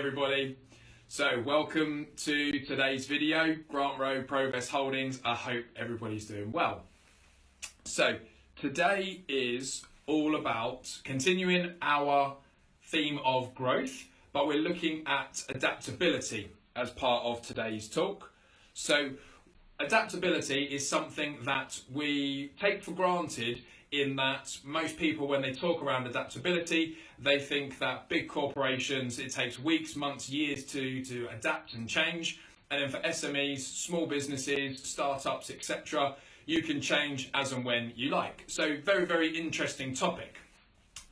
everybody. So welcome to today's video, Grant Road ProVest Holdings. I hope everybody's doing well. So today is all about continuing our theme of growth, but we're looking at adaptability as part of today's talk. So adaptability is something that we take for granted, in that most people, when they talk around adaptability, they think that big corporations, it takes weeks, months, years to adapt and change. And then for SMEs, small businesses, startups, etc., you can change as and when you like. So very, very interesting topic.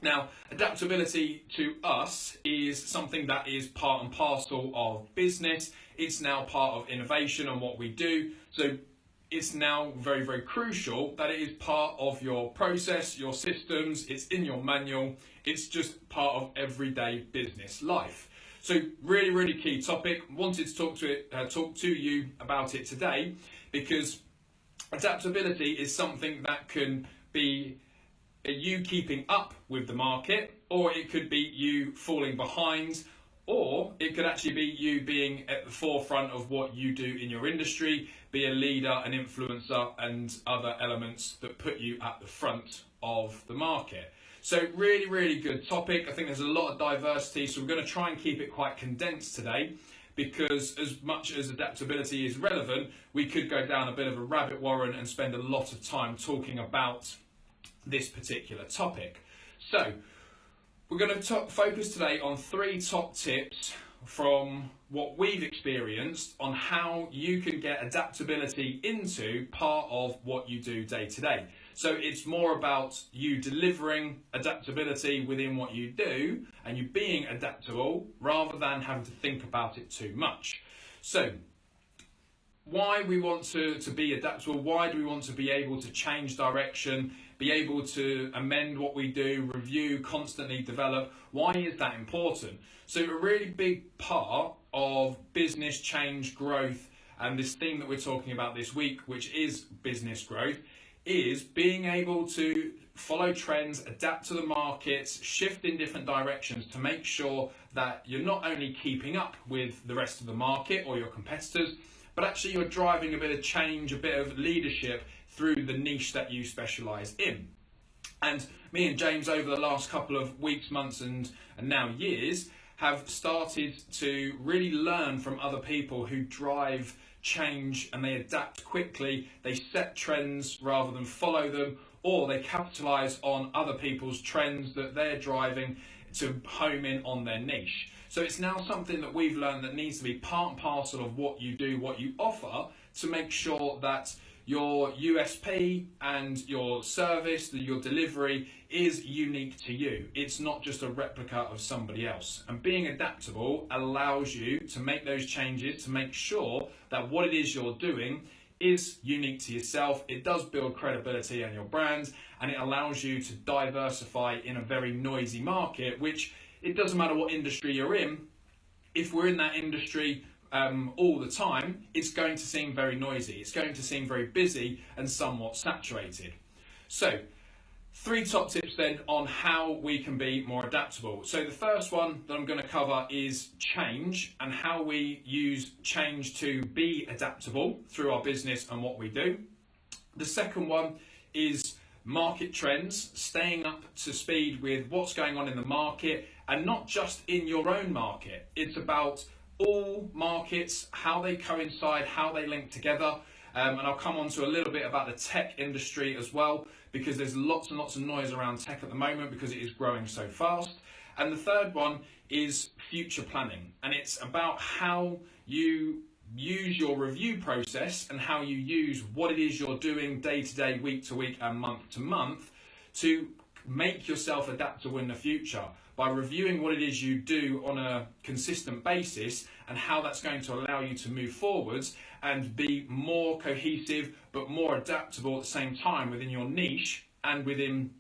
Now, adaptability to us is something that is part and parcel of business. It's now part of innovation and what we do. So it's now very, very crucial that it is part of your process, your systems, it's in your manual, it's just part of everyday business life. So really, really key topic. Wanted to talk to you about it today, because adaptability is something that can be you keeping up with the market, or it could be you falling behind, or it could actually be you being at the forefront of what you do in your industry, be a leader, an influencer, and other elements that put you at the front of the market. So really, really good topic. I think there's a lot of diversity, so we're going to try and keep it quite condensed today, because as much as adaptability is relevant, we could go down a bit of a rabbit warren and spend a lot of time talking about this particular topic. So we're going to focus today on 3 top tips from what we've experienced on how you can get adaptability into part of what you do day to day. So it's more about you delivering adaptability within what you do and you being adaptable rather than having to think about it too much. So why we want to be adaptable, why do we want to be able to change direction, be able to amend what we do, review, constantly develop? Why is that important? So a really big part of business change, growth, and this theme that we're talking about this week, which is business growth, is being able to follow trends, adapt to the markets, shift in different directions to make sure that you're not only keeping up with the rest of the market or your competitors, but actually you're driving a bit of change, a bit of leadership through the niche that you specialise in. And me and James, over the last couple of weeks, months, and now years, have started to really learn from other people who drive change and they adapt quickly. They set trends rather than follow them, or they capitalise on other people's trends that they're driving to home in on their niche. So it's now something that we've learned that needs to be part and parcel of what you do, what you offer, to make sure that your USP and your service, your delivery is unique to you. It's not just a replica of somebody else. And being adaptable allows you to make those changes, to make sure that what it is you're doing is unique to yourself. It does build credibility and your brand, and it allows you to diversify in a very noisy market, which it doesn't matter what industry you're in. If we're in that industry all the time, it's going to seem very noisy. It's going to seem very busy and somewhat saturated. So 3 top tips then on how we can be more adaptable. So the first one that I'm going to cover is change, and how we use change to be adaptable through our business and what we do. The second one is market trends, staying up to speed with what's going on in the market, and not just in your own market. It's about all markets, how they coincide, how they link together. And I'll come on to a little bit about the tech industry as well, because there's lots and lots of noise around tech at the moment because it is growing so fast. And the third one is future planning, and it's about how you use your review process and how you use what it is you're doing day to day, week to week, and month to month to make yourself adaptable in the future, by reviewing what it is you do on a consistent basis and how that's going to allow you to move forwards and be more cohesive but more adaptable at the same time within your niche and within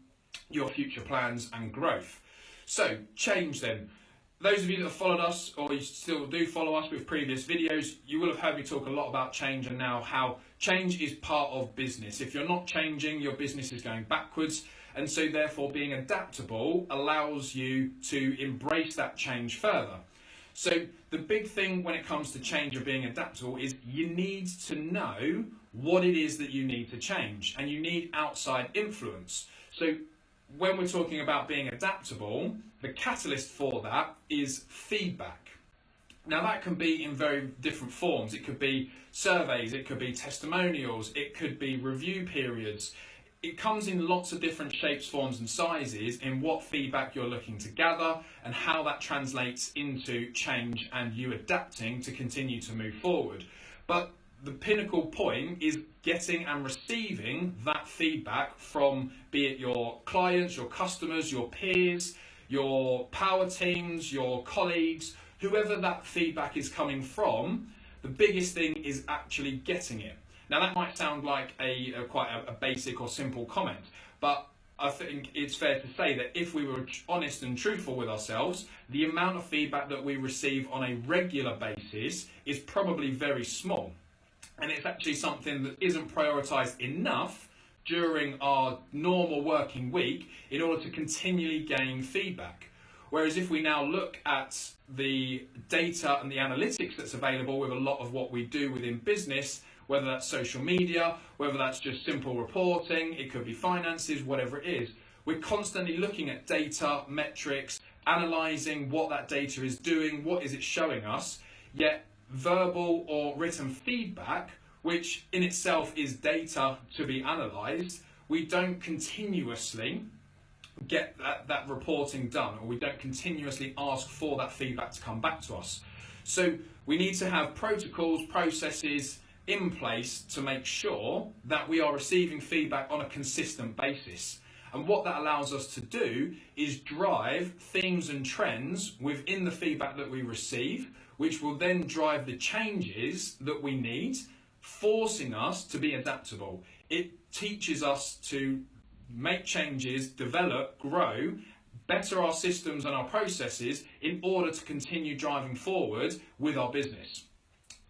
your future plans and growth. So change then. Those of you that have followed us, or you still do follow us with previous videos, you will have heard me talk a lot about change, and now how change is part of business. If you're not changing, your business is going backwards. And so therefore being adaptable allows you to embrace that change further. So the big thing when it comes to change or being adaptable is you need to know what it is that you need to change, and you need outside influence. So when we're talking about being adaptable, the catalyst for that is feedback. Now that can be in very different forms. It could be surveys, it could be testimonials, it could be review periods. It comes in lots of different shapes, forms and sizes in what feedback you're looking to gather and how that translates into change and you adapting to continue to move forward. But the pinnacle point is getting and receiving that feedback from, be it your clients, your customers, your peers, your power teams, your colleagues, whoever that feedback is coming from. The biggest thing is actually getting it. Now that might sound like quite a basic or simple comment, but I think it's fair to say that if we were honest and truthful with ourselves, the amount of feedback that we receive on a regular basis is probably very small. And it's actually something that isn't prioritised enough during our normal working week in order to continually gain feedback. Whereas if we now look at the data and the analytics that's available with a lot of what we do within business, whether that's social media, whether that's just simple reporting, it could be finances, whatever it is, we're constantly looking at data, metrics, analysing what that data is doing, what is it showing us, yet verbal or written feedback, which in itself is data to be analysed, we don't continuously get that reporting done, or we don't continuously ask for that feedback to come back to us. So we need to have protocols, processes in place to make sure that we are receiving feedback on a consistent basis. And what that allows us to do is drive themes and trends within the feedback that we receive, which will then drive the changes that we need, forcing us to be adaptable. It teaches us to make changes, develop, grow, better our systems and our processes in order to continue driving forward with our business.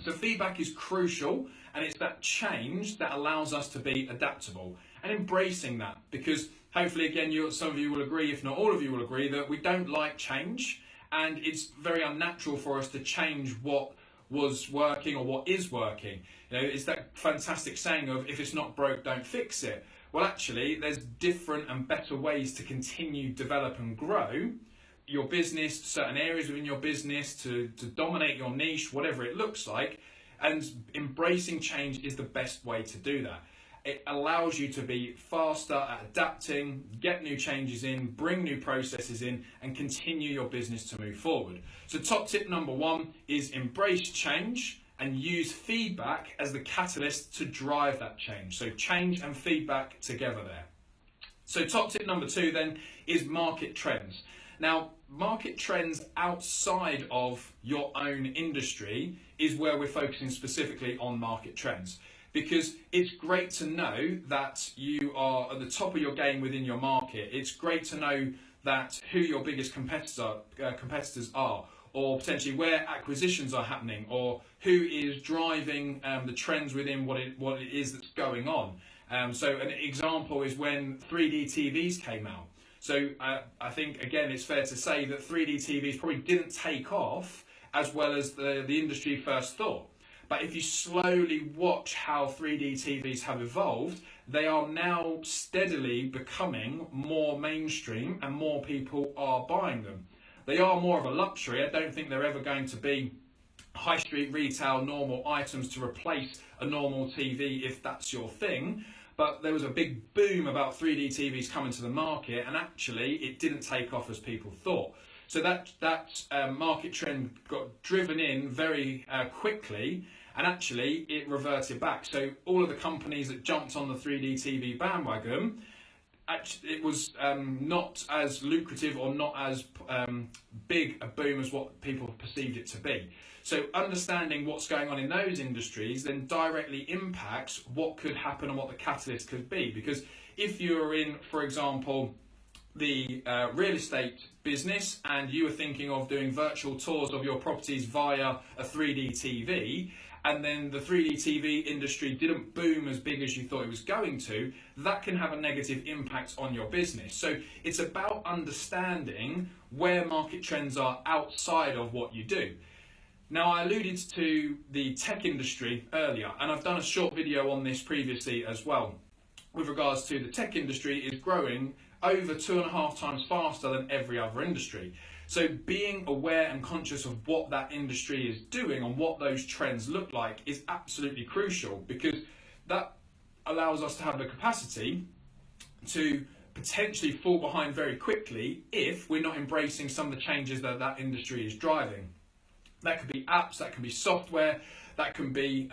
So feedback is crucial, and it's that change that allows us to be adaptable and embracing that, because hopefully again some of you will agree, if not all of you will agree, that we don't like change, and it's very unnatural for us to change what was working or what is working. You know, it's that fantastic saying of, if it's not broke, don't fix it. Well, actually, there's different and better ways to continue, develop and grow your business, certain areas within your business, to dominate your niche, whatever it looks like. And embracing change is the best way to do that. It allows you to be faster at adapting, get new changes in, bring new processes in, and continue your business to move forward. So top tip number one is embrace change and use feedback as the catalyst to drive that change. So change and feedback together there. So top tip number two then is market trends. Now, market trends outside of your own industry is where we're focusing specifically on market trends, because it's great to know that you are at the top of your game within your market. It's great to know that who your biggest competitors are, or potentially where acquisitions are happening, or who is driving the trends within what it is that's going on. So an example is when 3D TVs came out. So I think, again, it's fair to say that 3D TVs probably didn't take off as well as the industry first thought. But if you slowly watch how 3D TVs have evolved, they are now steadily becoming more mainstream and more people are buying them. They are more of a luxury. I don't think they're ever going to be high street retail normal items to replace a normal TV if that's your thing. But there was a big boom about 3D TVs coming to the market, and actually it didn't take off as people thought. So that market trend got driven in very quickly, and actually it reverted back. So all of the companies that jumped on the 3D TV bandwagon, actually it was not as lucrative or not as big a boom as what people perceived it to be. So understanding what's going on in those industries then directly impacts what could happen and what the catalyst could be. Because if you're in, for example, the real estate business and you were thinking of doing virtual tours of your properties via a 3D TV, and then the 3D TV industry didn't boom as big as you thought it was going to, that can have a negative impact on your business. So it's about understanding where market trends are outside of what you do. Now, I alluded to the tech industry earlier, and I've done a short video on this previously as well, with regards to the tech industry is growing over 2.5 times faster than every other industry. So being aware and conscious of what that industry is doing and what those trends look like is absolutely crucial, because that allows us to have the capacity to potentially fall behind very quickly if we're not embracing some of the changes that that industry is driving. That could be apps, that can be software, that can be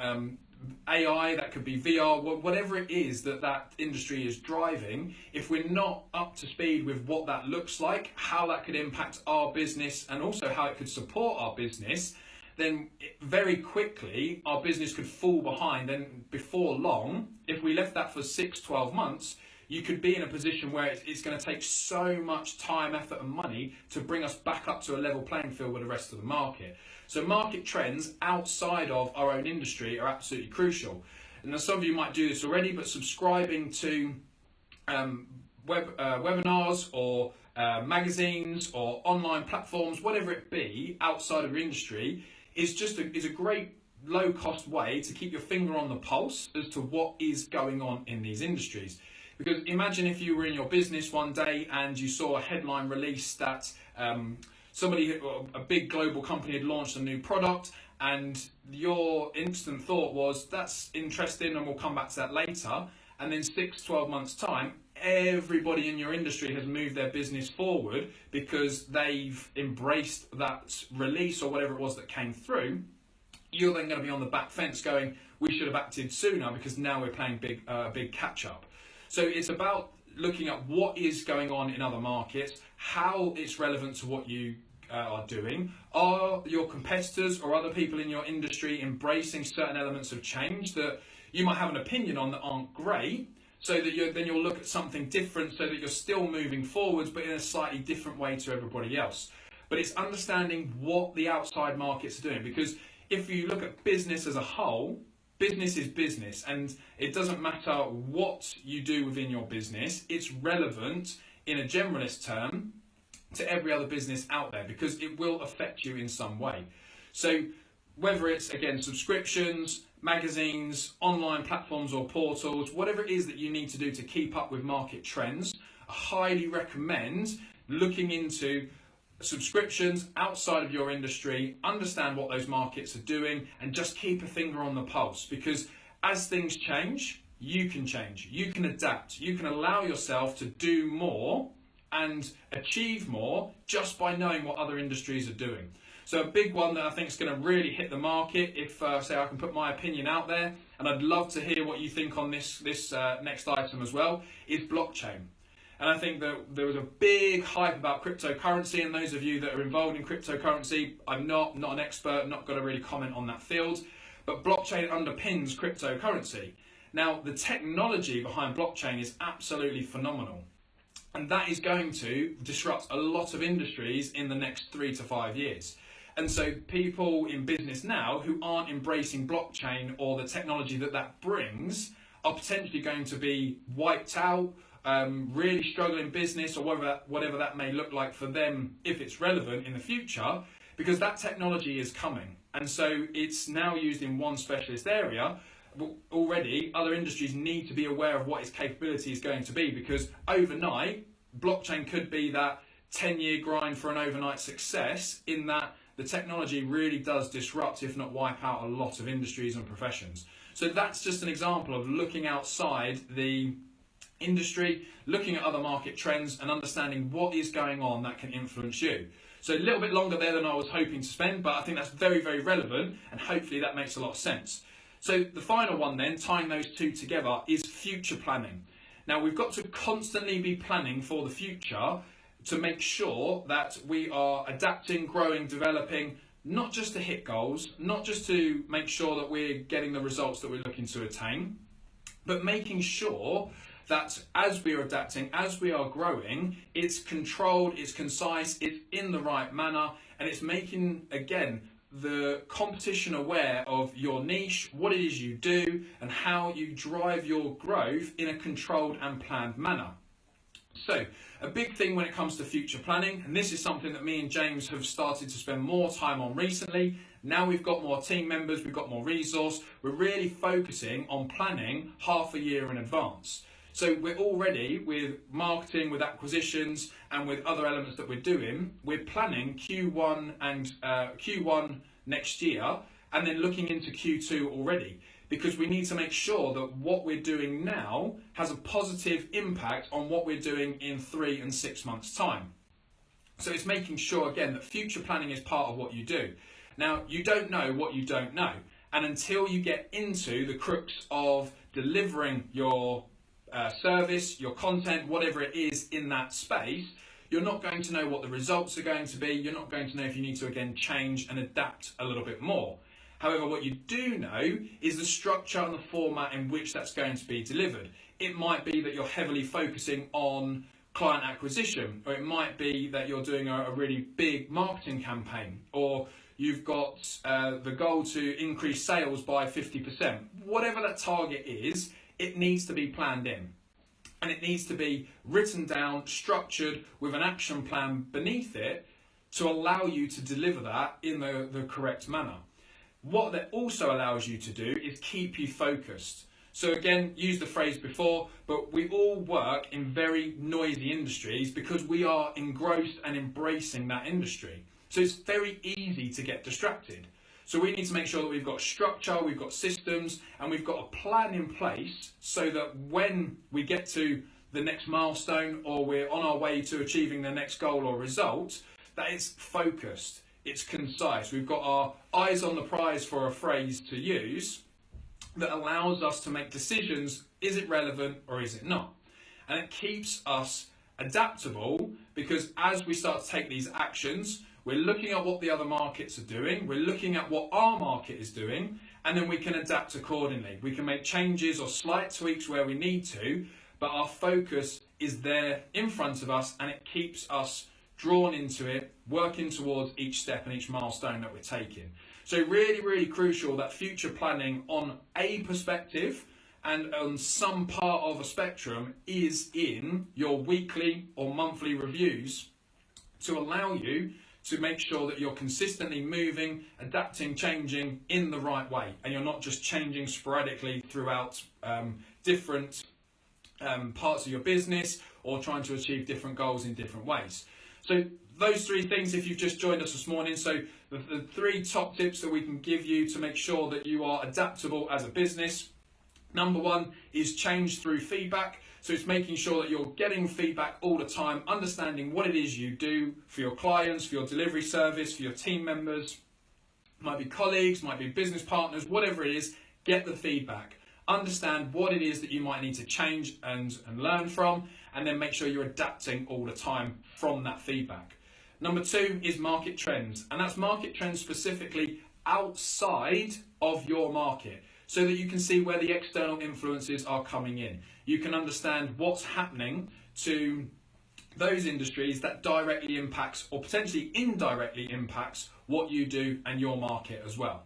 AI, that could be VR, whatever it is that that industry is driving. If we're not up to speed with what that looks like, how that could impact our business, and also how it could support our business, then very quickly our business could fall behind. And before long, if we left that for 6-12 months, you could be in a position where it's going to take so much time, effort and money to bring us back up to a level playing field with the rest of the market. So market trends outside of our own industry are absolutely crucial. And now some of you might do this already, but subscribing to webinars or magazines or online platforms, whatever it be, outside of your industry, is a great low-cost way to keep your finger on the pulse as to what is going on in these industries. Because imagine if you were in your business one day and you saw a headline release that a big global company had launched a new product, and your instant thought was, that's interesting and we'll come back to that later. And then 6-12 months time, everybody in your industry has moved their business forward because they've embraced that release or whatever it was that came through. You're then going to be on the back fence going, we should have acted sooner because now we're playing big catch up. So it's about looking at what is going on in other markets, how it's relevant to what you are doing. Are your competitors or other people in your industry embracing certain elements of change that you might have an opinion on that aren't great, so that then you'll look at something different so that you're still moving forwards but in a slightly different way to everybody else. But it's understanding what the outside markets are doing, because if you look at business as a whole, business is business, and it doesn't matter what you do within your business, it's relevant in a generalist term to every other business out there because it will affect you in some way. So whether it's, again, subscriptions, magazines, online platforms or portals, whatever it is that you need to do to keep up with market trends, I highly recommend looking into subscriptions outside of your industry, understand what those markets are doing, and just keep a finger on the pulse, because as things change, you can adapt, you can allow yourself to do more and achieve more just by knowing what other industries are doing. So a big one that I think is going to really hit the market, if say I can put my opinion out there, and I'd love to hear what you think on this next item as well, is blockchain. And I think that there was a big hype about cryptocurrency, and those of you that are involved in cryptocurrency, I'm not an expert, not going to really comment on that field, but blockchain underpins cryptocurrency. Now, the technology behind blockchain is absolutely phenomenal, and that is going to disrupt a lot of industries in the next 3 to 5 years. And so people in business now who aren't embracing blockchain or the technology that brings are potentially going to be wiped out, really struggling business, or whatever that may look like for them if it's relevant in the future, because that technology is coming. And so it's now used in one specialist area. Already other industries need to be aware of what its capability is going to be, because overnight blockchain could be that 10-year grind for an overnight success, in that the technology really does disrupt, if not wipe out, a lot of industries and professions. So that's just an example of looking outside the industry, looking at other market trends and understanding what is going on that can influence you. So a little bit longer there than I was hoping to spend, but I think that's very, very relevant, and hopefully that makes a lot of sense. So the final one then, tying those two together, is future planning. Now, we've got to constantly be planning for the future to make sure that we are adapting, growing, developing, not just to hit goals, not just to make sure that we're getting the results that we're looking to attain, but making sure that as we are adapting, as we are growing, it's controlled, it's concise, it's in the right manner, and it's making, again, the competition aware of your niche, what it is you do, and how you drive your growth in a controlled and planned manner. So, a big thing when it comes to future planning, and this is something that me and James have started to spend more time on recently. Now we've got more team members, we've got more resource, we're really focusing on planning half a year in advance. So we're already, with marketing, with acquisitions, and with other elements that we're doing, we're planning Q1 next year, and then looking into Q2 already, because we need to make sure that what we're doing now has a positive impact on what we're doing in 3 and 6 months' time. So it's making sure, again, that future planning is part of what you do. Now, you don't know what you don't know, and until you get into the crux of delivering your service, your content, whatever it is in that space, you're not going to know what the results are going to be. You're not going to know if you need to, again, change and adapt a little bit more. However, what you do know is the structure and the format in which that's going to be delivered. It might be that you're heavily focusing on client acquisition, or it might be that you're doing a really big marketing campaign, or you've got the goal to increase sales by 50%. Whatever that target is, it needs to be planned in. And it needs to be written down, structured, with an action plan beneath it to allow you to deliver that in the correct manner. What that also allows you to do is keep you focused. So again, use the phrase before, but we all work in very noisy industries because we are engrossed and embracing that industry. So it's very easy to get distracted. So we need to make sure that we've got structure, we've got systems, and we've got a plan in place so that when we get to the next milestone, or we're on our way to achieving the next goal or result, that it's focused, it's concise. We've got our eyes on the prize, for a phrase to use, that allows us to make decisions. Is it relevant or is it not? And it keeps us adaptable, because as we start to take these actions, we're looking at what the other markets are doing, we're looking at what our market is doing, and then we can adapt accordingly. We can make changes or slight tweaks where we need to, but our focus is there in front of us, and it keeps us drawn into it, working towards each step and each milestone that we're taking. So really, really crucial that future planning on a perspective and on some part of a spectrum is in your weekly or monthly reviews, to allow you to make sure that you're consistently moving, adapting, changing in the right way, and you're not just changing sporadically throughout different parts of your business, or trying to achieve different goals in different ways. So those 3 things, if you've just joined us this morning, so the 3 top tips that we can give you to make sure that you are adaptable as a business. Number 1 is change through feedback. So it's making sure that you're getting feedback all the time, understanding what it is you do for your clients, for your delivery service, for your team members, might be colleagues, might be business partners, whatever it is, get the feedback. Understand what it is that you might need to change and learn from, and then make sure you're adapting all the time from that feedback. Number 2 is market trends, and that's market trends specifically outside of your market, so that you can see where the external influences are coming in. You can understand what's happening to those industries that directly impacts, or potentially indirectly impacts, what you do and your market as well.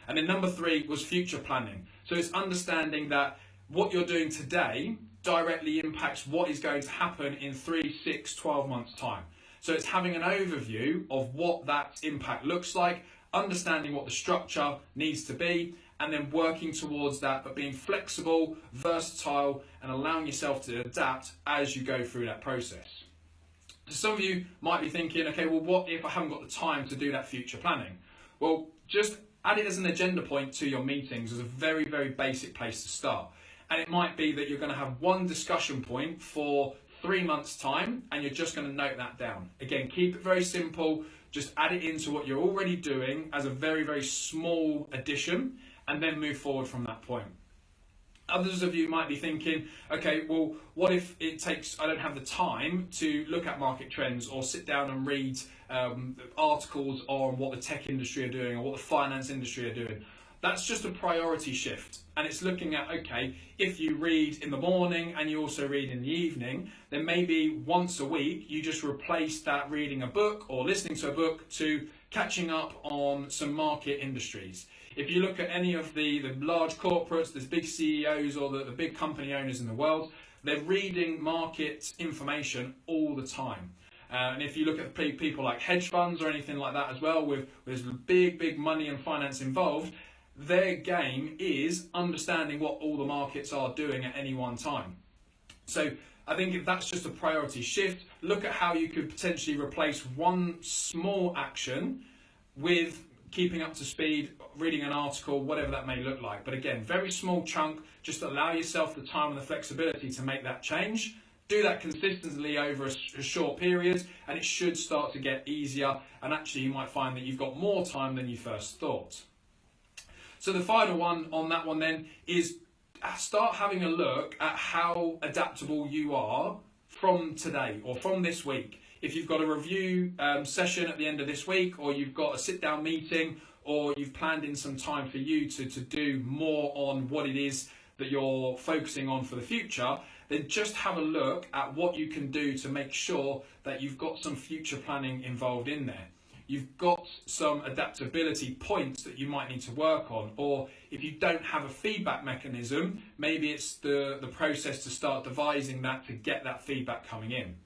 And then number 3 was future planning. So it's understanding that what you're doing today directly impacts what is going to happen in 3, 6, 12 months' time. So it's having an overview of what that impact looks like, understanding what the structure needs to be, and then working towards that, but being flexible, versatile, and allowing yourself to adapt as you go through that process. So some of you might be thinking, okay, well, what if I haven't got the time to do that future planning? Well, just add it as an agenda point to your meetings as a very, very basic place to start. And it might be that you're going to have one discussion point for 3 months' time, and you're just going to note that down. Again, keep it very simple. Just add it into what you're already doing as a very, very small addition, and then move forward from that point. Others of you might be thinking, okay, well, what if I don't have the time to look at market trends or sit down and read articles on what the tech industry are doing or what the finance industry are doing? That's just a priority shift, and it's looking at, okay, if you read in the morning and you also read in the evening, then maybe once a week you just replace that reading a book or listening to a book to catching up on some market industries. If you look at any of the large corporates, the big CEOs or the big company owners in the world, they're reading market information all the time. And if you look at people like hedge funds or anything like that as well, with big money and finance involved, their game is understanding what all the markets are doing at any one time. So I think if that's just a priority shift, look at how you could potentially replace one small action with keeping up to speed, reading an article, whatever that may look like. But again, very small chunk, just allow yourself the time and the flexibility to make that change. Do that consistently over a short period, and it should start to get easier, and actually you might find that you've got more time than you first thought. So the final one on that one then is start having a look at how adaptable you are from today or from this week. If you've got a review session at the end of this week, or you've got a sit-down meeting, or you've planned in some time for you to do more on what it is that you're focusing on for the future, then just have a look at what you can do to make sure that you've got some future planning involved in there. You've got some adaptability points that you might need to work on, or if you don't have a feedback mechanism, maybe it's the process to start devising that to get that feedback coming in.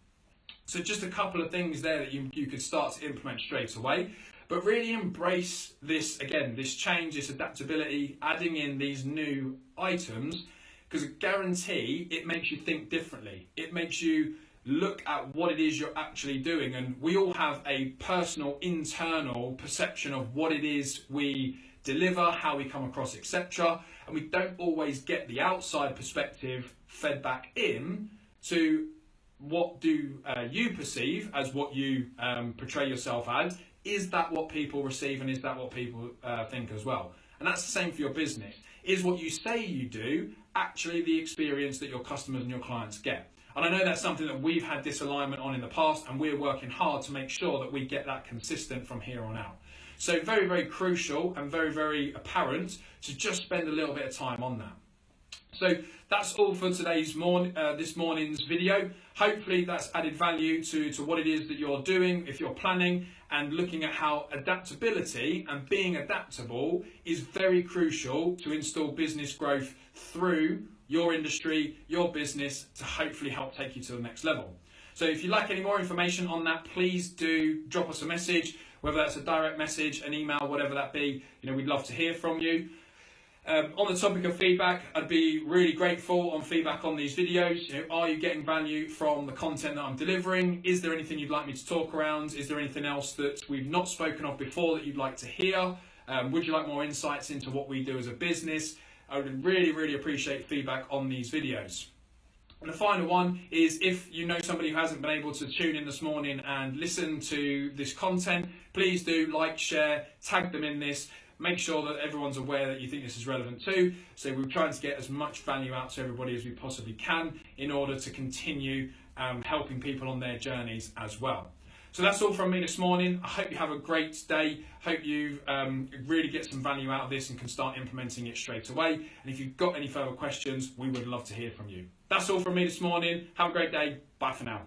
So just a couple of things there that you could start to implement straight away, but really embrace this, again, this change, this adaptability, adding in these new items, because I guarantee it makes you think differently. It makes you look at what it is you're actually doing, and we all have a personal internal perception of what it is we deliver, how we come across, etc., and we don't always get the outside perspective fed back in to what do you perceive as what you portray yourself as. Is that what people receive, and is that what people think as well? And that's the same for your business. Is what you say you do actually the experience that your customers and your clients get? And I know that's something that we've had disalignment on in the past, and we're working hard to make sure that we get that consistent from here on out. So very crucial and very apparent to just spend a little bit of time on that. So that's all for today's this morning's video. Hopefully that's added value to what it is that you're doing if you're planning, and looking at how adaptability and being adaptable is very crucial to install business growth through your industry, your business, to hopefully help take you to the next level. So if you'd like any more information on that, please do drop us a message, whether that's a direct message, an email, whatever that be. We'd love to hear from you. On the topic of feedback, I'd be really grateful on feedback on these videos. Are you getting value from the content that I'm delivering? Is there anything you'd like me to talk around? Is there anything else that we've not spoken of before that you'd like to hear? Would you like more insights into what we do as a business? I would really appreciate feedback on these videos. And the final one is, if you know somebody who hasn't been able to tune in this morning and listen to this content, please do like, share, tag them in this. Make sure that everyone's aware that you think this is relevant too. So we're trying to get as much value out to everybody as we possibly can in order to continue helping people on their journeys as well. So that's all from me this morning. I hope you have a great day. Hope you really get some value out of this and can start implementing it straight away. And if you've got any further questions, we would love to hear from you. That's all from me this morning. Have a great day. Bye for now.